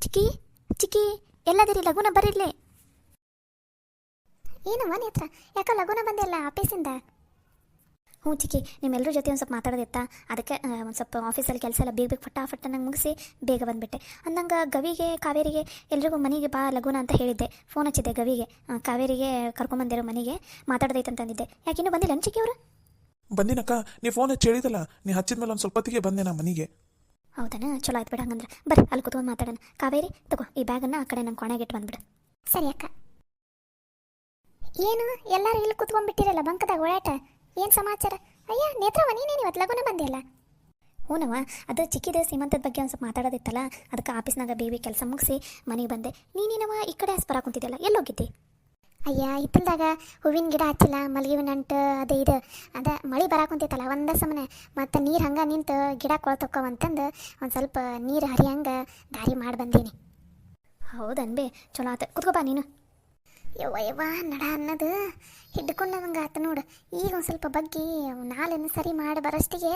ಚಿಕ್ಕಿ ಚಿಕ್ಕಿ ಎಲ್ಲದಿರಿ ಲಗುನ ಬರಿರ್ಲಿ. ಏನಮ್ಮ ನೇತ್ರ ಯಾಕೆ ಲಗುನ ಬಂದಿಲ್ಲ ಆಫೀಸಿಂದ? ಹ್ಞೂ ಚಿಕ್ಕಿ, ನಿಮ್ಮೆಲ್ಲರ ಜೊತೆ ಒಂದು ಸ್ವಲ್ಪ ಮಾತಾಡೋದಿತ್ತಾ, ಅದಕ್ಕೆ ಒಂದು ಸ್ವಲ್ಪ ಆಫೀಸಲ್ಲಿ ಕೆಲಸ ಎಲ್ಲ ಬೇಗ ಬೇಗ ಫಟ್ಟ ನಂಗೆ ಮುಗಿಸಿ ಬೇಗ ಬಂದುಬಿಟ್ಟೆ. ಅಂದಂಗೆ ಗವಿಗೆ ಕಾವೇರಿಗೆ ಎಲ್ರಿಗೂ ಮನೆಗೆ ಬಾ ಲಗುನ ಅಂತ ಹೇಳಿದ್ದೆ. ಫೋನ್ ಹಚ್ಚಿದ್ದೆ ಗವಿಗೆ, ಕಾವೇರಿಗೆ ಕರ್ಕೊಂಬಂದಿರೋ ಮನೆಗೆ ಮಾತಾಡೋದೈತಂತಂದಿದ್ದೆ. ಯಾಕೆ ಇನ್ನೂ ಬಂದಿಲ್ಲ ಚಿಕ್ಕಿ ಅವರು? ಬಂದಿನಕ್ಕ, ನೀ ಫೋನ್ ಹಚ್ಚಿ ಹೇಳಿದಲ್ಲ, ನೀ ಹಚ್ಚಿದ್ಮೇಲೆ ಒಂದು ಸ್ವಲ್ಪ ಹೊತ್ತಿಗೆ ಬಂದೆ ನಾ ಮನೆಗೆ. ಹೌದಾ, ಚಲೋ ಆಯ್ತು ಬಿಡ. ಹಂಗಂದ್ರೆ ಬರ್ರಿ ಅಲ್ಲಿ ಕೂತ್ಕೊಂಡು ಮಾತಾಡೋಣ. ಕಾವೇರಿ ತಗೋ ಈ ಬ್ಯಾಗನ್ನು ಆ ಕಡೆ ನನ್ನ ಕೊನೆಗೆ ಇಟ್ಟು ಬಂದ್ಬಿಡು. ಸರಿ ಅಕ್ಕ. ಏನು ಎಲ್ಲರೂ ಇಲ್ಲಿ ಕೂತ್ಕೊಂಡ್ಬಿಟ್ಟಿರಲ್ಲ ಬಂಕದಾಗ ಓಡಾಟ, ಏನು ಸಮಾಚಾರ? ಅಯ್ಯ ನೇತ್ರವ, ನೀನೇನು ಇವತ್ತು ಲಗುನ ಬಂದಿಲ್ಲ? ಹ್ಞೂನವ, ಅದು ಚಿಕ್ಕಿದ ಸೀಮಂತದ ಬಗ್ಗೆ ಒಂದು ಸ್ವಲ್ಪ ಮಾತಾಡೋದಿತ್ತಲ್ಲ, ಅದಕ್ಕೆ ಆಫೀಸ್ನಾಗ ಬೇಬಿ ಕೆಲಸ ಮುಗಿಸಿ ಮನೆಗೆ ಬಂದೆ. ನೀನೇನವ ಈ ಕಡೆ ಬರ ಕುಂತಿದ್ದಲ್ಲ, ಎಲ್ಲೋಗಿದ್ದಿ? ಅಯ್ಯ ಹಿತ್ತಲ್ದಾಗ ಹೂವಿನ ಗಿಡ ಹಚ್ಚಿಲ್ಲ, ಮಲ್ಲಿಗೆ ಹೂವಿನ ಅಂಟು ಅದೇ ಮಳೆ ಬರಾಕುಂತೈತಲ್ಲ ಒಂದೇ ಸಮನೆ, ಮತ್ತು ನೀರು ಹಂಗೆ ನಿಂತು ಗಿಡ ಕೊಳ್ತೊಕ್ಕವಂತಂದು ಒಂದು ಸ್ವಲ್ಪ ನೀರು ಹರಿಯಂಗೆ ದಾರಿ ಮಾಡಿ ಬಂದೀನಿ. ಹೌದನ್ಬೇ, ಚಲೋ ಆತ. ಕುತ್ಕೋಬಾ ನೀನು. ಯವ್ವ ನಡ ಅನ್ನೋದು ಹಿಡ್ಕೊಂಡು ನಂಗೆ ಆತ ನೋಡು. ಈಗ ಒಂದು ಸ್ವಲ್ಪ ಬಗ್ಗೆ ನಾಳೆನ ಸರಿ ಮಾಡಿ ಬರೋಷ್ಟಿಗೆ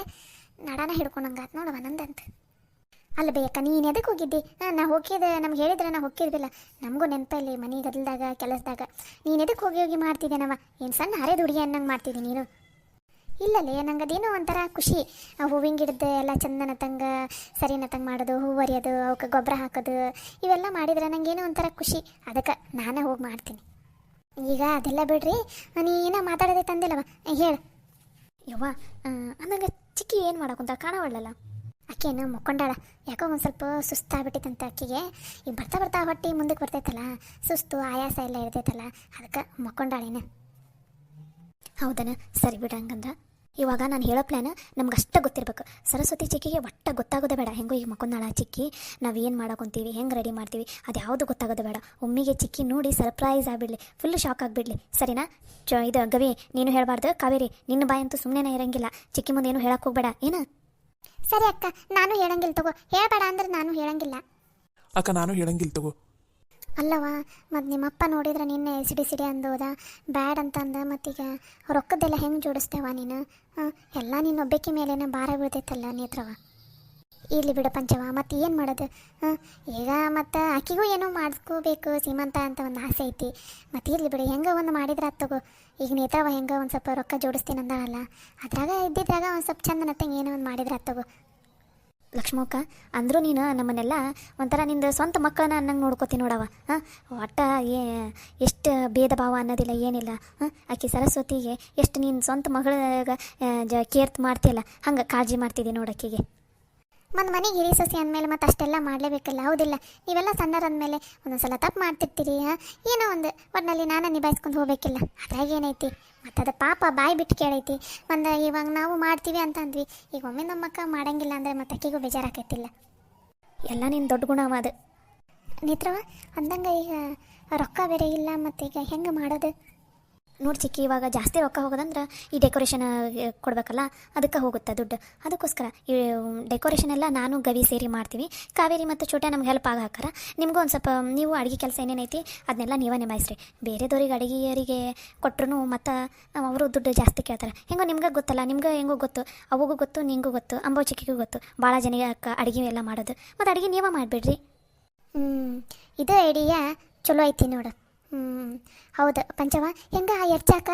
ನಡಾನ ಹಿಡ್ಕೊಂಡಂಗೆ ಆತು ನೋಡವ ನಂದಂತ. ಅಲ್ಲ ಬೇಕ, ನೀನು ಎದಕ್ಕೆ ಹೋಗಿದ್ದಿ? ನಾ ಹೋಗಿದ್ದೆ, ನಮ್ಗೆ ಹೇಳಿದ್ರೆ ನಾ ಹೋಗಿದ್ದಿಲ್ಲ. ನಮಗೂ ನೆನಪಲ್ಲಿ ಮನೆ ಗದಲ್ದಾಗ ಕೆಲಸದಾಗ ನೀನು ಎದಕ್ಕೆ ಹೋಗಿ ಮಾಡ್ತಿದ್ದೇನವ? ಏನು ಸಣ್ಣ ಹರೇದು ಹುಡುಗಿ ಅನ್ನಂಗೆ ಮಾಡ್ತಿದ್ದಿ ನೀನು? ಇಲ್ಲಲ್ಲೇ, ನಂಗೆ ಅದೇನೋ ಒಂಥರ ಖುಷಿ. ಹೂವಿನ ಗಿಡದ ಎಲ್ಲ ಚಂದನ ತಂಗ ಸರಿನ ತಂಗ ಮಾಡೋದು, ಹೂವು ಹರಿಯೋದು, ಅವಕ್ಕೆ ಗೊಬ್ಬರ ಹಾಕೋದು, ಇವೆಲ್ಲ ಮಾಡಿದ್ರೆ ನನಗೇನೋ ಒಂಥರ ಖುಷಿ. ಅದಕ್ಕೆ ನಾನೇ ಹೋಗಿ ಮಾಡ್ತೀನಿ. ಈಗ ಅದೆಲ್ಲ ಬಿಡ್ರಿ, ನೀ ಏನೋ ಮಾತಾಡೋದೇ ತಂದಿಲ್ಲವ, ಹೇಳು. ಯವ್ವ, ಅಂದಂಗೆ ಚಿಕ್ಕಿ ಏನು ಮಾಡೋಕ್ಕಂತ ಕಾಣವಳ್ಳಲ್ಲ? ಅಕ್ಕೇನು ಮುಕ್ಕೊಂಡಾಳ, ಯಾಕೋ ಒಂದು ಸ್ವಲ್ಪ ಸುಸ್ತಾಗ್ಬಿಟ್ಟಿತ್ತಂತ ಅಕ್ಕಿಗೆ. ಈಗ ಬರ್ತಾ ಬರ್ತಾ ಹೊಟ್ಟೆ ಮುಂದಕ್ಕೆ ಬರ್ತೈತಲ್ಲ, ಸುಸ್ತು ಆಯಾಸ ಎಲ್ಲ ಇರ್ತೈತಲ್ಲ, ಅದಕ್ಕೆ ಮುಕ್ಕೊಂಡಾಳೇನು? ಹೌದನ, ಸರಿ ಬಿಡ. ಹಂಗಂದ್ರೆ ಇವಾಗ ನಾನು ಹೇಳೋ ಪ್ಲ್ಯಾನ್ ನಮ್ಗೆ ಅಷ್ಟೇ ಗೊತ್ತಿರ್ಬೇಕು. ಸರಸ್ವತಿ ಚಿಕ್ಕಿಗೆ ಒಟ್ಟು ಗೊತ್ತಾಗೋದೇ ಬೇಡ. ಹೆಂಗೋ ಈಗ ಮಕ್ಕೊಂದಾಳ ಚಿಕ್ಕಿ, ನಾವು ಏನು ಮಾಡೋಕೊಂತೀವಿ, ಹೆಂಗೆ ರೆಡಿ ಮಾಡ್ತೀವಿ, ಅದು ಯಾವುದು ಗೊತ್ತಾಗೋದೇ ಬೇಡ. ಒಮ್ಮಿಗೆ ಚಿಕ್ಕಿ ನೋಡಿ ಸರ್ಪ್ರೈಸ್ ಆಗಿಬಿಡ್ಲಿ, ಫುಲ್ ಶಾಕ್ ಆಗಿಬಿಡ್ಲಿ. ಸರಿನಾ? ಇದು ಗವಿ, ನೀನು ಹೇಳಬಾರ್ದು. ಕಾವೇರಿ, ನಿನ್ನ ಬಾಯಂತೂ ಸುಮ್ಮನೆ ಇರಂಗಿಲ್ಲ. ಚಿಕ್ಕಿ ಮುಂದೆ ಏನು ಹೇಳಕ್ಕೆ ಹೋಗ್ಬೇಡ, ಏನು? ಸರಿ ಅಕ್ಕ, ನಾನು ಹೇಳಂಗಿಲ್ಲ ತಗೋ. ಹೇಳಬೇಡ ಅಂದ್ರೆ ನಾನು ಹೇಳಂಗಿಲ್ಲ. ಅಕ್ಕ, ನಾನು ಹೇಳಂಗಿಲ್ಲ ತಗೋ. ಅಲ್ಲವಾ, ಮತ್ತು ನಿಮ್ಮಪ್ಪ ನೋಡಿದ್ರೆ ನಿನ್ನೆ ಸಿಡಿ ಅಂದೋದ ಬ್ಯಾಡ್ ಅಂತಂದ. ಮತ್ತೀಗ ರೊಕ್ಕದ್ದೆಲ್ಲ ಹೆಂಗೆ ಜೋಡಿಸ್ತೇವ ನೀನು? ಎಲ್ಲ ನಿನ್ನ ಒಬ್ಬಾಕಿ ಮೇಲೇನೆ ಭಾರ ಬೀಳ್ತೈತಲ್ಲ ನೇತ್ರವ. ಇರಲಿ ಬಿಡ ಪಂಚವ, ಮತ್ತು ಏನು ಮಾಡೋದು? ಈಗ ಮತ್ತು ಆಕಿಗೂ ಏನೋ ಮಾಡಿಸ್ಕೋಬೇಕು ಸೀಮಂತ ಅಂತ ಒಂದು ಆಸೆ ಐತಿ. ಮತ್ತು ಇರಲಿ ಬಿಡು, ಹೆಂಗೆ ಒಂದು ಮಾಡಿದ್ರೆ ಅದು ತಗೋ. ಈಗ ನೇತ್ರವ ಹೆಂಗೆ ಒಂದು ಸ್ವಲ್ಪ ರೊಕ್ಕ ಜೋಡಿಸ್ತೀನಿ ಅಂದಾಳಲ್ಲ, ಅದ್ರಾಗ ಇದ್ದಿದ್ರಾಗ ಒಂದು ಸ್ವಲ್ಪ ಚಂದ ನತ್ತಂಗೆ ಏನೋ ಒಂದು ಮಾಡಿದ್ರೆ ಅದು ತಗೋ. ಲಕ್ಷ್ಮಕ್ಕ, ಅಂದರೂ ನೀನು ನಮ್ಮನ್ನೆಲ್ಲ ಒಂಥರ ನಿಂದು ಸ್ವಂತ ಮಕ್ಕಳನ್ನ ಅನ್ನಂಗೆ ನೋಡ್ಕೋತೀನಿ ನೋಡವ. ಒಟ್ಟ ಎಷ್ಟು ಭೇದ ಭಾವ ಅನ್ನೋದಿಲ್ಲ, ಏನಿಲ್ಲ. ಆಕೆ ಸರಸ್ವತಿಗೆ ಎಷ್ಟು ನೀನು ಸ್ವಂತ ಮಗಳಿಗೆ ಕೇರ್ ಮಾಡ್ತೀಯಲ್ಲ, ಹಂಗೆ ಕಾಳಜಿ ಮಾಡ್ತಿದ್ದೆ ನೋಡಕ್ಕಿಗೆ. ಮತ್ತು ಮನೆಗೆ ಹಿರಿ ಸೊಸೆ ಅಂದಮೇಲೆ ಮತ್ತು ಅಷ್ಟೆಲ್ಲ ಮಾಡಲೇಬೇಕಲ್ಲ, ಹೌದಿಲ್ಲ? ನೀವೆಲ್ಲ ಸಣ್ಣರು ಅಂದಮೇಲೆ ಒಂದೊಂದು ಸಲ ತಪ್ಪು ಮಾಡ್ತಿರ್ತೀರಿ. ಏನೋ ಒಂದು ಒಟ್ಟಿನಲ್ಲಿ ನಾನು ನಿಭಾಯಿಸ್ಕೊಂಡು ಹೋಗ್ಬೇಕಿಲ್ಲ, ಅದ್ರಾಗ ಏನೈತಿ? ಮತ್ತು ಅದು ಪಾಪ ಬಾಯಿ ಬಿಟ್ಟು ಕೇಳೈತಿ. ಒಂದು ಇವಾಗ ನಾವು ಮಾಡ್ತೀವಿ ಅಂತ ಅಂದ್ವಿ, ಈಗ ಒಮ್ಮೆ ನಮ್ಮ ಅಕ್ಕ ಮಾಡಂಗಿಲ್ಲ ಅಂದರೆ ಮತ್ತೆ ಅಕ್ಕಿಗೂ ಬೇಜಾರಾಕೈತಿಲ್ಲ. ಎಲ್ಲ ನೀನು ದೊಡ್ಡ ಗುಣವ ಅದು. ನೇತ್ರವ, ಅಂದಂಗೆ ಈಗ ರೊಕ್ಕ ಬೇರೆ ಇಲ್ಲ, ಮತ್ತು ಈಗ ಹೆಂಗೆ ಮಾಡೋದು? ನೋಡಿ ಚಿಕ್ಕಿ, ಇವಾಗ ಜಾಸ್ತಿ ರೊಕ್ಕ ಹೋಗೋದಂದ್ರೆ ಈ ಡೆಕೋರೇಷನ್ ಕೊಡಬೇಕಲ್ಲ, ಅದಕ್ಕೆ ಹೋಗುತ್ತೆ ದುಡ್ಡು. ಅದಕ್ಕೋಸ್ಕರ ಈ ಡೆಕೋರೇಷನ್ ಎಲ್ಲ ನಾನು ಗವಿ ಸೇರಿ ಮಾಡ್ತೀವಿ. ಕಾವೇರಿ ಮತ್ತು ಚೋಟ ನಮ್ಗೆ ಹೆಲ್ಪ್ ಆಗಿ ಹಾಕಾರ. ನಿಮಗೂ ಒಂದು ಸ್ವಲ್ಪ ನೀವು ಅಡುಗೆ ಕೆಲಸ ಏನೇನೈತಿ ಅದನ್ನೆಲ್ಲ ನೀವೇ ನಿಭಾಯಿಸ್ರಿ. ಬೇರೆದವ್ರಿಗೆ ಅಡುಗೆಯರಿಗೆ ಕೊಟ್ಟರು ಮತ್ತು ಅವರು ದುಡ್ಡು ಜಾಸ್ತಿ ಕೇಳ್ತಾರೆ. ಹೆಂಗೋ ನಿಮ್ಗೆ ಗೊತ್ತಲ್ಲ, ನಿಮ್ಗೆ ಹೆಂಗೋ ಗೊತ್ತು, ಅವಗೂ ಗೊತ್ತು, ನಿಂಗೂ ಗೊತ್ತು, ಅಂಬೋ ಚಿಕ್ಕಿಗೂ ಗೊತ್ತು ಭಾಳ ಜನಿಗೆ ಅಡುಗೆ ಎಲ್ಲ ಮಾಡೋದು. ಮತ್ತು ಅಡುಗೆ ನೀವೇ ಮಾಡಿಬಿಡ್ರಿ. ಇದು ಐಡಿಯಾ ಚಲೋ ಐತಿ ನೋಡು. ಹೌದು ಪಂಚವ, ಹೆಂಗೆ ಎರ್ಚಾಕ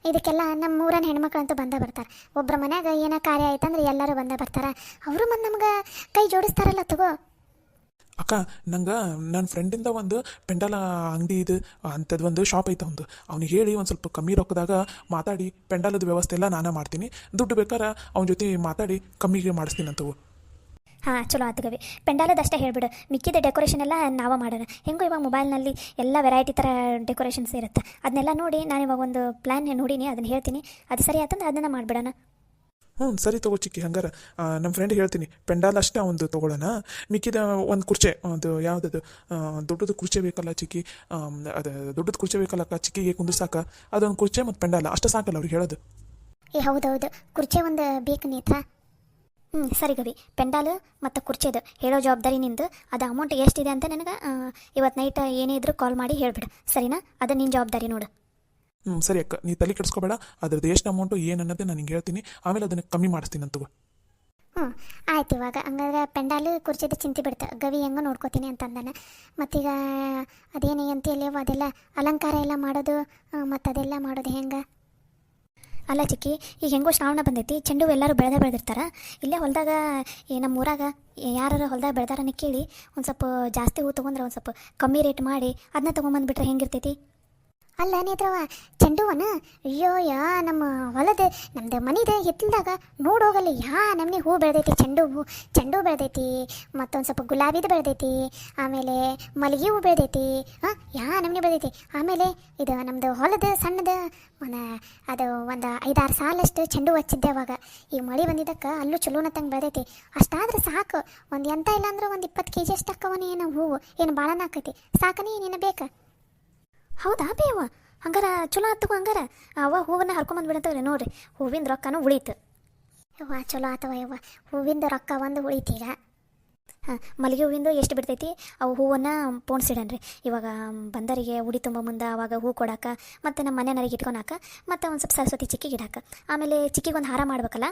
ಇದಕ್ಕೆಲ್ಲ ನಮ್ಮ ಊರನ ಹೆಣ್ಮಕ್ಳಂತೂ ಬಂದೇ ಬರ್ತಾರೆ. ಒಬ್ಬರ ಮನ್ಯಾಗ ಏನೋ ಕಾರ್ಯ ಆಯ್ತಂದ್ರೆ ಎಲ್ಲರೂ ಬಂದೇ ಬರ್ತಾರೆ. ಅವರು ಮತ್ತು ನಮ್ಗೆ ಕೈ ಜೋಡಿಸ್ತಾರಲ್ಲ ತಗೋ. ಅಕ್ಕ, ನಂಗೆ ನನ್ನ ಫ್ರೆಂಡಿಂದ ಒಂದು ಪೆಂಡಲ ಅಂಗಡಿ ಇದು ಅಂಥದ್ದು ಒಂದು ಶಾಪ್ ಐತೆ ಒಂದು. ಅವ್ನಿಗೆ ಹೇಳಿ ಒಂದು ಸ್ವಲ್ಪ ಕಮ್ಮಿ ರೊಕ್ಕದಾಗ ಮಾತಾಡಿ ಪೆಂಡಲದ ವ್ಯವಸ್ಥೆ ಎಲ್ಲ ನಾನೇ ಮಾಡ್ತೀನಿ. ದುಡ್ಡು ಬೇಕಾರೆ ಅವನ ಜೊತೆ ಮಾತಾಡಿ ಕಮ್ಮಿಗೆ ಮಾಡಿಸ್ತೀನಿ ಅಂತವು. ಹಾಂ, ಚಲೋ ಆತು ಗವಿ. ಪೆಂಡಾಲದಷ್ಟೇ ಹೇಳಿಬಿಡು, ಮಿಕ್ಕಿದ ಡೆಕೋರೇಷನ್ ಎಲ್ಲ ನಾವೇ ಮಾಡೋಣ. ಹೆಂಗೋ ಇವಾಗ ಮೊಬೈಲ್ನಲ್ಲಿ ಎಲ್ಲ ವೆರೈಟಿ ಥರ ಡೆಕೋರೇಷನ್ಸ್ ಇರುತ್ತೆ, ಅದನ್ನೆಲ್ಲ ನೋಡಿ ನಾನು ಇವಾಗ ಒಂದು ಪ್ಲ್ಯಾನ್ ನೋಡೀನಿ, ಅದನ್ನು ಹೇಳ್ತೀನಿ. ಅದು ಸರಿ ಆತಂದ್ರೆ ಅದನ್ನು ಮಾಡಿಬಿಡೋಣ. ಸರಿ ತಗೋ ಚಿಕ್ಕಿ. ಹಂಗಾರೆ ನಮ್ಮ ಫ್ರೆಂಡ್ ಹೇಳ್ತೀನಿ, ಪೆಂಡಾಲ್ ಅಷ್ಟೇ ಒಂದು ತೊಗೊಳ್ಳೋಣ. ಮಿಕ್ಕಿದ ಒಂದು ಕುರ್ಚೆ, ಒಂದು ಯಾವುದದು ದೊಡ್ಡದು ಕುರ್ಚೆ ಬೇಕಲ್ಲ ಚಿಕ್ಕಿ, ಅದು ದೊಡ್ಡದು ಕುರ್ಚೆ ಬೇಕಲ್ಲಕ್ಕ ಚಿಕ್ಕಿಗೆ ಕುಂದಿಸಾಕ, ಅದೊಂದು ಕುರ್ಚೆ ಮತ್ತು ಪೆಂಡಾಲ ಅಷ್ಟೇ ಸಾಕಲ್ಲ ಅವ್ರಿಗೆ ಹೇಳೋದು. ಹೌದೌದು, ಕುರ್ಚೆ ಒಂದು ಬೇಕು ನೇತ್ರ. ಸರಿ ಗವಿ, ಪೆಂಡಾಲು ಮತ್ತು ಕುರ್ಚೆದು ಹೇಳೋ ಜವಾಬ್ದಾರಿ ನಿಂದು. ಅದು ಅಮೌಂಟ್ ಎಷ್ಟಿದೆ ಅಂತ ನನಗೆ ಇವತ್ತು ನೈಟ್ ಏನೇ ಇದ್ರೂ ಕಾಲ್ ಮಾಡಿ ಹೇಳ್ಬಿಡು, ಸರಿನಾ? ಅದು ನಿನ್ನ ಜವಾಬ್ದಾರಿ ನೋಡು. ಸರಿ ಅಕ್ಕ, ನೀ ತಲೆ ಕೆಡಿಸ್ಕೋಬೇಡ. ಅದ್ರದ್ದು ಎಷ್ಟು ಅಮೌಂಟು ಏನು ಅನ್ನೋದೇ ನಾನು ನಿಂಗೆ ಹೇಳ್ತೀನಿ, ಆಮೇಲೆ ಅದನ್ನು ಕಮ್ಮಿ ಮಾಡಿಸ್ತೀನಿ ಅಂತಗೋ. ಹ್ಞೂ ಆಯ್ತು. ಇವಾಗ ಹಂಗಾದ್ರೆ ಪೆಂಡಾಲು ಕುರ್ಚಿದ ಚಿಂತೆ ಬಿಡ್ತ ಗವಿ ಹೆಂಗೋ ನೋಡ್ಕೋತೀನಿ ಅಂತಂದಾನೆ. ಮತ್ತೀಗ ಅದೇನು ಅಂತೀಯಲ್ಲ ಅದೆಲ್ಲ ಅಲಂಕಾರ ಎಲ್ಲ ಮಾಡೋದು ಮತ್ತು ಅದೆಲ್ಲ ಮಾಡೋದು ಹೆಂಗೆ? ಅಲ್ಲ ಚಿಕ್ಕಿ, ಈಗ ಹೆಂಗೋ ಶ್ರಾವಣ ಬಂದೈತಿ, ಚೆಂಡು ಹೂ ಎಲ್ಲರೂ ಬೆಳೆದಿರ್ತಾರ. ಇಲ್ಲೇ ಹೊಲದಾಗ ನಮ್ಮ ಊರಾಗ ಯಾರು ಹೊಲದಾಗ ಬೆಳೆದಾರನ್ನ ಕೇಳಿ ಒಂದು ಸ್ವಲ್ಪ ಜಾಸ್ತಿ ಹೂ ತೊಗೊಂಡ್ರೆ ಒಂದು ಸ್ವಲ್ಪ ಕಮ್ಮಿ ರೇಟ್ ಮಾಡಿ ಅದನ್ನ ತೊಗೊಂಬಂದುಬಿಟ್ರೆ ಹೆಂಗಿರ್ತೈತಿ? ಅಲ್ಲ ನೇತ್ರವ, ಚೆಂಡು ಹೂವನ ಅಯ್ಯೋ ನಮ್ಮ ಹೊಲದ ನಮ್ದು ಮನಿದ ಹಿತ್ತಲ್ದಾಗ ನೋಡೋಗಲ್ಲಿ ನಮ್ನಿ ಹೂ ಬೆಳೆದೈತಿ. ಚೆಂಡು ಹೂ ಬೆಳೆದೈತಿ, ಮತ್ತೊಂದು ಸ್ವಲ್ಪ ಗುಲಾಬಿದು ಬೆಳೆದೈತಿ, ಆಮೇಲೆ ಮಲ್ಲಿಗೆ ಹೂ ಬೆಳೆದೈತಿ. ನಮ್ನಿ ಬೆಳೆದೈತಿ. ಆಮೇಲೆ ಇದು ನಮ್ಮದು ಹೊಲದ ಸಣ್ಣದ ಅದು ಒಂದು 5-6 ಸಾಲಷ್ಟು ಚೆಂಡು ಹೂ ಹಚ್ಚಿದ್ದೆ ಅವಾಗ. ಈಗ ಮಳೆ ಬಂದಿದ್ದಕ್ಕೆ ಅಲ್ಲೂ ಚಲೋನತ್ತಂಗೆ ಬೆಳೆದೈತಿ. ಅಷ್ಟಾದ್ರೆ ಸಾಕು. ಒಂದು ಎಂತ ಇಲ್ಲ ಅಂದ್ರೆ ಒಂದು 20 kg ಅಷ್ಟು ಅಕ್ಕವನೇ ಏನು ಹೂವು, ಏನು ಭಾಳನ ಆಕೈತಿ. ಸಾಕನೇ ಏನೇನು ಬೇಕಾ? ಹೌದಾ ಬೇವ? ಹಂಗಾರ ಚಲೋ ಆತವ. ಹಂಗಾರ ಅವ ಹೂವನ್ನ ಹರ್ಕೊಂಬಂದ್ಬಿಡತ್ತವ್ರಿ ನೋಡ್ರಿ, ಹೂವಿಂದ ರೊಕ್ಕನೂ ಉಳೀತು. ಯವ್ವ ಚಲೋ ಆತವ ಯವ್ವ, ಹೂವಿಂದ ರೊಕ್ಕ ಒಂದು ಉಳೀತೀಗ. ಮಲ್ಲಿಗೆ ಹೂವಿಂದು ಎಷ್ಟು ಬಿಡ್ತೈತಿ, ಅವು ಹೂವನ್ನು ಪೋಣಿಸಿಡನ್ರಿ. ಇವಾಗ ಬಂದರಿಗೆ ಉಡಿ ತುಂಬ ಮುಂದೆ ಅವಾಗ ಹೂ ಕೊಡಾಕ, ಮತ್ತು ನಮ್ಮ ಮನೆಯವ್ರಿಗೆ ಇಟ್ಕೊಳಕ, ಮತ್ತು ಒಂದು ಸ್ವಲ್ಪ ಸರಸ್ವತಿ ಚಿಕ್ಕಿಗೆ ಇಡಾಕ, ಆಮೇಲೆ ಚಿಕ್ಕಿಗೆ ಒಂದು ಹಾರ ಮಾಡ್ಬೇಕಲ್ಲ.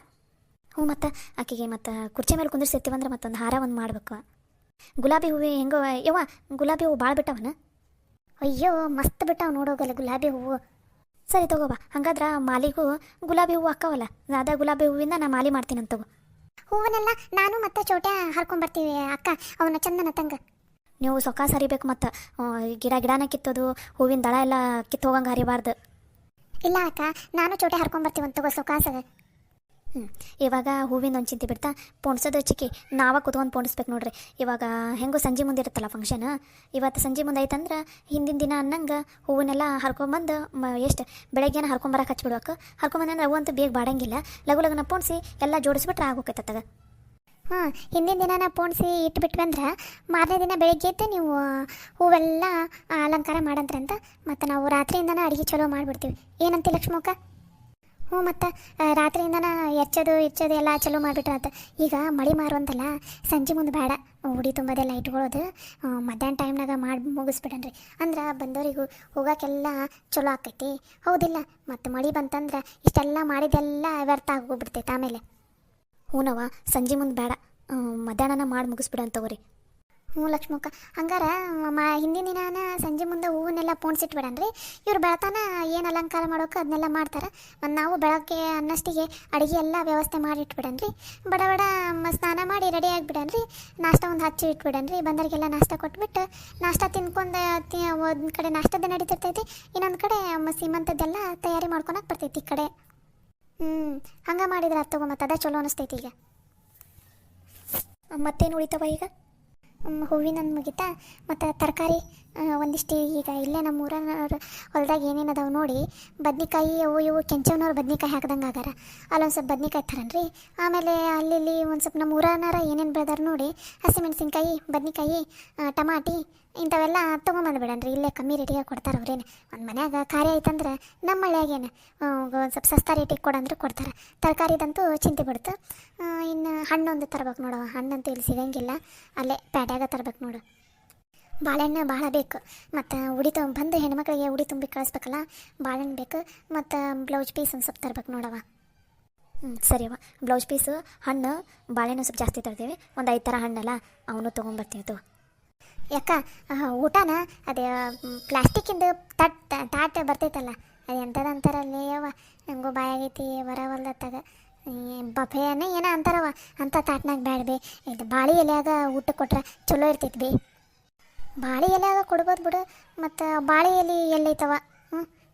ಹ್ಞೂ, ಮತ್ತು ಆಕೆಗೆ ಮತ್ತು ಕುರ್ಚಿ ಮೇಲೆ ಕುಂದಿರ್ಸಿರ್ತೀವಂದ್ರೆ ಮತ್ತೊಂದು ಹಾರ ಒಂದು ಮಾಡ್ಬೇಕು. ಗುಲಾಬಿ ಹೂವು ಹೆಂಗೋ ಯವ್ವ, ಗುಲಾಬಿ ಹೂವು ಭಾಳ ಬಿಟ್ಟವನ? ಅಯ್ಯೋ ಮಸ್ತ್ ಬಿಟ್ಟಾವ ನೋಡೋಗಲ್ಲ ಗುಲಾಬಿ ಹೂವು. ಸರಿ ತಗೋಬಾ, ಹಂಗಾದ್ರೆ ಮಾಲಿಗೂ ಗುಲಾಬಿ ಹೂವು ಅಕ್ಕವಲ್ಲ, ಅದ ಗುಲಾಬಿ ಹೂವಿಂದ ನಾ ಮಾಲಿ ಮಾಡ್ತೀನಿ ಅಂತ ತಗೋ. ಹೂವನ್ನೆಲ್ಲ ನಾನು ಮತ್ತೆ ಚೋಟ್ಯ ಹರ್ಕೊಂಬರ್ತೀವಿ ಅಕ್ಕ, ಅವನ ಚಂದನ ತಂಗ. ನೀವು ಸೊಕ್ಕ ಸರಿಬೇಕು, ಮತ್ತು ಗಿಡನ ಕಿತ್ತೋದು, ಹೂವಿನ ದಳ ಎಲ್ಲ ಕಿತ್ತು ಹೋಗಂಗೆ ಹರಿಬಾರ್ದು. ಇಲ್ಲ ಅಕ್ಕ, ನಾನು ಚೋಟೆ ಹರ್ಕೊಂಬರ್ತೀವಿ ಅಂತ ತಗೋ ಸೊಕಾಸದ. ಇವಾಗ ಹೂವಿನ ಒಂದು ಚಿಂತೆ ಬಿಡ್ತಾ ಪೋಣಿಸೋದು ಚಿಕ್ಕಿ ನಾವ ಕುತ್ಕೊಂಡು ಪೋಣಿಸ್ಬೇಕು ನೋಡ್ರಿ. ಇವಾಗ ಹೆಂಗೋ ಸಂಜೆ ಮುಂದೆ ಇರುತ್ತಲ್ಲ ಫಂಕ್ಷನ್, ಇವತ್ತು ಸಂಜೆ ಮುಂದೆ ಐತಂದ್ರೆ ಹಿಂದಿನ ದಿನ ಅನ್ನಂಗೆ ಹೂವನ್ನೆಲ್ಲ ಹರ್ಕೊಂಬಂದು ಎಷ್ಟು ಬೆಳಗ್ಗೆನ ಹರ್ಕೊಂಬರಕ್ಕೆ ಹಚ್ಬಿಡ್ಬೇಕು. ಹರ್ಕೊಂಬಂದ್ರೆ ಅವು ಅಂತೂ ಬೇಗ ಬಾಡಂಗಿಲ್ಲ, ಲಘು ಲಘುನ ಪೋಣಿಸಿ ಎಲ್ಲ ಜೋಡಿಸ್ಬಿಟ್ರೆ ಆಗೋಕೈತತ್ತಾಗ. ಹಿಂದಿನ ದಿನ ಪೋಣಿಸಿ ಇಟ್ಬಿಟ್ವಿ ಅಂದ್ರೆ ಮಾರನೇ ದಿನ ಬೆಳಗ್ಗೆ ಎದ್ದು ನೀವು ಹೂವೆಲ್ಲ ಅಲಂಕಾರ ಮಾಡಂತ್ರಿ ಅಂತ, ಮತ್ತು ನಾವು ರಾತ್ರಿಯಿಂದನೇ ಅಡುಗೆ ಚಲೋ ಮಾಡಿಬಿಡ್ತೀವಿ. ಏನಂತ ಲಕ್ಷ್ಮಕ್ಕ? ಹ್ಞೂ, ಮತ್ತು ರಾತ್ರಿಯಿಂದನ ಎಚ್ಚೋದು ಎಲ್ಲ ಚಲೋ ಮಾಡಿಬಿಟ್ರಾತ. ಈಗ ಮಳೆ ಮಾರುವಂತಲ್ಲ, ಸಂಜೆ ಮುಂದೆ ಬೇಡ, ಉಡಿ ತುಂಬದೆಲ್ಲ ಇಟ್ಕೊಳ್ಳೋದು ಮಧ್ಯಾಹ್ನ ಟೈಮ್ನಾಗ ಮಾಡಿ ಮುಗಿಸ್ಬಿಡನ್ರಿ. ಅಂದ್ರೆ ಬಂದವರಿಗೂ ಹೋಗೋಕ್ಕೆಲ್ಲ ಚಲೋ ಆಕೈತಿ, ಹೌದಿಲ್ಲ? ಮತ್ತು ಮಳೆ ಬಂತಂದ್ರೆ ಇಷ್ಟೆಲ್ಲ ಮಾಡಿದೆಲ್ಲ ವ್ಯರ್ಥ ಆಗೋಗ್ಬಿಡ್ತೈತೆ ಆಮೇಲೆ. ಹೂನವ, ಸಂಜೆ ಮುಂದೆ ಬೇಡ, ಮಧ್ಯಾಹ್ನನ ಮಾಡಿ ಮುಗಿಸ್ಬಿಡಂತವ್ರಿ. ಹ್ಞೂ ಲಕ್ಷ್ಮಕ್ಕ, ಹಂಗಾರ ಹಿಂದಿನ ದಿನಾನ ಸಂಜೆ ಮುಂದೆ ಹೂವನ್ನೆಲ್ಲ ಪೋಣಿಸಿಟ್ಬಿಡನ್ರಿ. ಇವ್ರು ಬೆಳತಾನ ಏನು ಅಲಂಕಾರ ಮಾಡೋಕೆ ಅದನ್ನೆಲ್ಲ ಮಾಡ್ತಾರೆ. ಮತ್ತು ನಾವು ಬೆಳಗ್ಗೆ ಅನ್ನಷ್ಟಿಗೆ ಅಡುಗೆ ಎಲ್ಲ ವ್ಯವಸ್ಥೆ ಮಾಡಿ ಇಟ್ಬಿಡನ್ರಿ. ಬಡ ಸ್ನಾನ ಮಾಡಿ ರೆಡಿ ಆಗಿಬಿಡನ್ರಿ. ನಾಷ್ಟ ಒಂದು ಹಚ್ಚಿ ಇಟ್ಬಿಡನ್ರಿ. ಬಂದವರಿಗೆಲ್ಲ ನಾಷ್ಟ ಕೊಟ್ಬಿಟ್ಟು ನಾಷ್ಟ ತಿನ್ಕೊಂಡು ಒಂದು ಕಡೆ ನಾಷ್ಟದ ನಡೀತಿರ್ತೈತಿ, ಇನ್ನೊಂದು ಕಡೆ ಸೀಮಂತದ್ದೆಲ್ಲ ತಯಾರಿ ಮಾಡ್ಕೊಳಕ್ಕೆ ಬರ್ತೈತಿ ಈ ಕಡೆ. ಹಂಗೆ ಮಾಡಿದ್ರೆ ಅದು ತಗೋ, ಮತ್ತು ಅದ ಚಲೋ ಅನಿಸ್ತೈತಿ. ಈಗ ಮತ್ತೇನು ಉಳಿತವ ಈಗ? ಹೂವಿನ ಮುಗಿತಾ, ಮತ್ತು ತರಕಾರಿ ಒಂದಿಷ್ಟು ಈಗ ಇಲ್ಲೇ ನಮ್ಮ ಊರನ್ನವ್ರು ಹೊಲ್ದಾಗ ಏನೇನು ಅದಾವೆ ನೋಡಿ, ಬದ್ನಿಕಾಯಿ ಇವು ಕೆಂಚವ್ನವ್ರು ಬದ್ನಿಕಾಯಿ ಹಾಕ್ದಂಗೆ ಆಗಾರ, ಅಲ್ಲೊಂದು ಸ್ವಲ್ಪ ಬದ್ನಿಕಾಯಿ ತರನ್ರಿ. ಆಮೇಲೆ ಅಲ್ಲಿ ಒಂದು ಸ್ವಲ್ಪ ನಮ್ಮ ಊರನ್ನಾರ ಏನೇನು ಬೆಳೆದಾರ ನೋಡಿ, ಹಸಿಮೆಣ್ಸಿನ್ಕಾಯಿ, ಬದ್ನಿಕಾಯಿ, ಟಮಾಟಿ ಇಂಥವೆಲ್ಲ ತೊಗೊಂಬಂದು ಇಲ್ಲೇ ಕಮ್ಮಿ ರೇಟಿಗೆ ಕೊಡ್ತಾರೆ ಅವ್ರೇನು. ಒಂದು ಮನ್ಯಾಗ ಕಾರ್ಯ ಆಯ್ತಂದ್ರೆ ನಮ್ಮ ಹಳ್ಳಿಯಾಗೇನು ಒಂದು ಸ್ವಲ್ಪ ಸಸ್ತಾ ರೇಟಿಗೆ ಕೊಡಂದ್ರೆ ಕೊಡ್ತಾರೆ. ತರಕಾರಿದಂತೂ ಚಿಂತೆ ಬಿಡ್ತು. ಇನ್ನು ಹಣ್ಣೊಂದು ತರ್ಬೇಕು ನೋಡು, ಹಣ್ಣಂತೂ ಇಲ್ಲಿ ಸಿಗಂಗಿಲ್ಲ, ಅಲ್ಲೇ ಪೇಟ್ಯಾಗ ತರ್ಬೇಕು ನೋಡು. ಬಾಳೆಹಣ್ಣು ಭಾಳ ಬೇಕು, ಮತ್ತು ಉಡಿ ಬಂದು ಹೆಣ್ಮಕ್ಳಿಗೆ ಉಡಿ ತುಂಬಿ ಕಳಿಸ್ಬೇಕಲ್ಲ, ಬಾಳೆಹಣ್ಣು ಬೇಕು, ಮತ್ತು ಬ್ಲೌಸ್ ಪೀಸ್ ಒಂದು ಸ್ವಲ್ಪ ತರ್ಬೇಕು ನೋಡವ. ಸರಿಯವ, ಬ್ಲೌಸ್ ಪೀಸು, ಹಣ್ಣು, ಬಾಳೆಹಣ್ಣು ಸ್ವಲ್ಪ ಜಾಸ್ತಿ ತರ್ತೀವಿ. ಒಂದು 5 ಥರ ಹಣ್ಣಲ್ಲ ಅವನು ತೊಗೊಂಬರ್ತೀವಿ ತಗೋ. ಯಾಕ ಊಟನ ಅದೇ ಪ್ಲಾಸ್ಟಿಕ್ಕಿಂದು ತಾಟ್ ಬರ್ತೈತಲ್ಲ, ಅದು ಎಂಥದ್ದು ಅಂತಾರಲ್ಲಿ ಯವ್ವ, ನನಗೂ ಬಾಯಾಗೈತಿ ಹೊಲದತ್ತಾಗ ಬಫೆನೇ ಏನೋ ಅಂತಾರವ, ಅಂಥ ತಾಟ್ನಾಗ ಬೇಡ ಬೇ. ಇದು ಬಾಳೆ ಎಲೆಯಾಗ ಊಟ ಕೊಟ್ರೆ ಚಲೋ ಇರ್ತೈತಿ ಬೇ. ಬಾಳೆ ಎಲೆಯಾಗ ಕೊಡ್ಬೋದು ಬಿಡು, ಮತ್ತು ಬಾಳೆ ಎಲೆ ಎಲ್ಲೈತವ?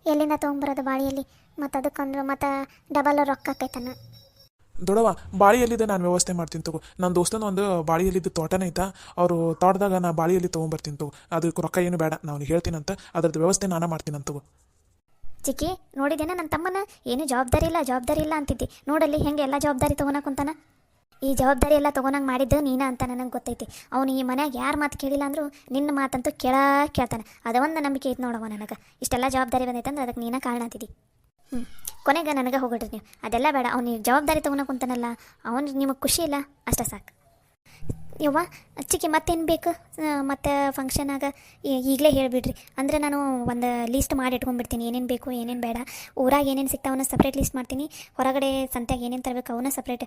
ಎಲ್ಲಿಂದ ತೊಗೊಂಬರೋದು ಬಾಳೆ ಎಲೆ? ಮತ್ತು ಅದಕ್ಕಂದ್ರೆ ಮತ್ತು ಡಬಲ್ ರೊಕ್ಕ ಆಕೈತನ. ದೊಡವ, ಬಾಳಿಯಲ್ಲಿದ್ದ ನಾನು ವ್ಯವಸ್ಥೆ ಮಾಡ್ತೀನಿ ತಗೋ. ನನ್ನ ದೋಸ್ತನ ಒಂದು ಬಾಳಿಯಲ್ಲಿದ್ದು ತೋಟನೇ ಐತಾ, ಅವರು ತೋಟದಾಗ ನಾ ಬಾಳಿಯಲ್ಲಿ ತೊಗೊಂಬರ್ತೀನಿ ತಗೋ. ಅದಕ್ಕೆ ರೊಕ್ಕ ಏನು ಬೇಡ, ನಾನು ಹೇಳ್ತೀನಂತ, ಅದ್ರದ್ದು ವ್ಯವಸ್ಥೆ ನಾನು ಮಾಡ್ತೀನಿ ತಗೋ. ಚಿಕ್ಕಿ ನೋಡಿದ್ದೇನೆ ನನ್ನ ತಮ್ಮನ, ಏನು ಜವಾಬ್ದಾರಿ ಇಲ್ಲ ಅಂತಿದ್ದಿ, ನೋಡಲ್ಲಿ ಹೆಂಗೆ ಎಲ್ಲ ಜವಾಬ್ದಾರಿ ತೊಗೊಳಕುಂತಾನ. ಈ ಜವಾಬ್ದಾರಿ ಎಲ್ಲ ತೊಗೊಳಂಗೆ ಮಾಡಿದ್ದು ನೀನ ಅಂತ ನನಗೆ ಗೊತ್ತೈತಿ. ಅವನು ಈ ಮನ್ಯಾಗ ಯಾರು ಮಾತು ಕೇಳಿಲ್ಲ ಅಂದರೂ ನಿನ್ನ ಮಾತಂತೂ ಕೇಳ್ತಾನೆ. ಅದೊಂದು ನಂಬಿಕೆ ಐತೆ ನೋಡವ ನನಗೆ. ಇಷ್ಟೆಲ್ಲ ಜವಾಬ್ದಾರಿ ಬಂದೈತಂದ್ರೆ ಅದಕ್ಕೆ ನೀನ ಕಾರಣ ಅಂತಿದ್ದಿ. ಕೊನೆಗೆ ನನಗೆ ಹೋಗ್ಬಿಡ್ರಿ ನೀವು, ಅದೆಲ್ಲ ಬೇಡ. ಅವ್ನಿಗೆ ಜವಾಬ್ದಾರಿ ತೊಗೊಳಕುಂತಾನಲ್ಲ, ಅವನಿಗೆ ನಿಮಗೆ ಖುಷಿ ಇಲ್ಲ ಅಷ್ಟೇ ಸಾಕು. ಯವ್ವ ಚಿಕ್ಕಿ ಮತ್ತೇನು ಬೇಕು ಮತ್ತು ಫಂಕ್ಷನಾಗ ಈಗಲೇ ಹೇಳಿಬಿಡ್ರಿ ಅಂದರೆ ನಾನು ಒಂದು ಲೀಸ್ಟ್ ಮಾಡಿ ಇಟ್ಕೊಂಡ್ಬಿಡ್ತೀನಿ ಏನೇನು ಬೇಕು ಏನೇನು ಬೇಡ ಊರಾಗ ಏನೇನು ಸಿಗ್ತಾವನ್ನ ಸಪ್ರೇಟ್ ಲೀಸ್ಟ್ ಮಾಡ್ತೀನಿ ಹೊರಗಡೆ ಸಂತ್ಯಾಗ ಏನೇನು ತರಬೇಕು ಅವನ್ನ ಸಪ್ರೇಟ್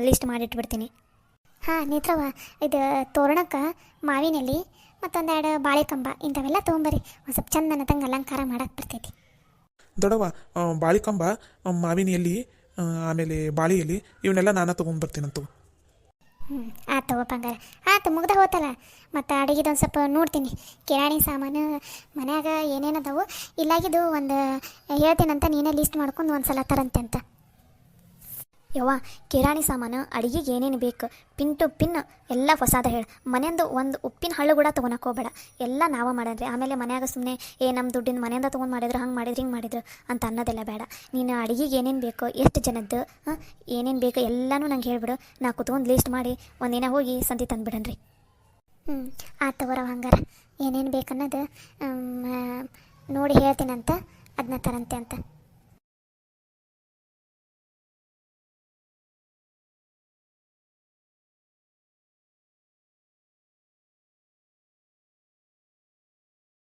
ಲೀಸ್ಟ್ ಮಾಡಿ ಇಟ್ಬಿಡ್ತೀನಿ. ಹಾಂ ನೇತ್ರವ್ವ ಇದು ತೋರಣಕ್ಕೆ ಮಾವಿನೆಲೆ ಮತ್ತೊಂದೆರಡು ಬಾಳೆಕಂಬ ಇಂಥವೆಲ್ಲ ತೊಗೊಂಬರ್ರಿ ಒಂದು ಸ್ವಲ್ಪ ಚಂದ ಅನ್ನತಂಗೆ ಅಲಂಕಾರ ಮಾಡಕ್ಕೆ ಬರ್ತೈತಿ. ದೊಡವ ಬಾಳಿಕಂಬ ಮಾವಿನ ಎಲೆ ಆಮೇಲೆ ಬಾಳೆ ಎಲೆ ಇವನ್ನೆಲ್ಲ ನಾನು ತೊಗೊಂಡ್ಬರ್ತೀನಂತು. ಆಯ್ತು ತಗೋಪ್ಪ ಹಂಗಾರೆ ಆಯ್ತು ಮುಗ್ದ ಹೋತಲ್ಲ ಮತ್ತು ಅಡುಗೆದೊಂದು ಸ್ವಲ್ಪ ನೋಡ್ತೀನಿ ಕಿರಾಣಿ ಸಾಮಾನು ಮನ್ಯಾಗ ಏನೇನದಾವು ಇಲ್ಲಾಗಿದ್ದು ಒಂದು ಹೇಳ್ತೀನಂತ ನೀನೇ ಲೀಸ್ಟ್ ಮಾಡ್ಕೊಂಡು ಒಂದು ಸಲ ತರಂತೆ ಅಂತ. ಯವ್ವ ಕಿರಾಣಿ ಸಾಮಾನು ಅಡುಗೆಗೆ ಏನೇನು ಬೇಕು ಪಿನ್ ಟು ಪಿನ್ ಎಲ್ಲ ಹೊಸಾದ ಹೇಳು ಮನೆಯಿಂದ ಒಂದು ಉಪ್ಪಿನ ಹಳ್ಳು ಕೂಡ ತೊಗೊಳಕ್ಕೆ ಹೋಗಬೇಡ ಎಲ್ಲ ನಾವು ಮಾಡೋದ್ರಿ ಆಮೇಲೆ ಮನ್ಯಾಗ ಸುಮ್ಮನೆ ನಮ್ಮ ದುಡ್ಡಿನ ಮನೆಯಿಂದ ತೊಗೊಂಡು ಮಾಡಿದ್ರು ಹಂಗೆ ಮಾಡಿದ್ರು ಹಿಂಗೆ ಮಾಡಿದ್ರು ಅಂತ ಅನ್ನೋದೆಲ್ಲ ಬೇಡ. ನೀನು ಅಡುಗೆಗೆ ಏನೇನು ಬೇಕು ಎಷ್ಟು ಜನದ್ದು ಏನೇನು ಬೇಕು ಎಲ್ಲನೂ ನಂಗೆ ಹೇಳ್ಬಿಡು ನಾ ಕುತ್ಕೊಂಡು ಲೀಸ್ಟ್ ಮಾಡಿ ಒಂದಿನ ಹೋಗಿ ಸಂತಿ ತಂದುಬಿಡನ್ರಿ. ಆಯ್ತು ತಗೋರವ ಹಂಗಾರೆ ಏನೇನು ಬೇಕನ್ನೋದು ನೋಡಿ ಹೇಳ್ತೀನಂತ ಅದನ್ನ ತರಂತೆ ಅಂತ.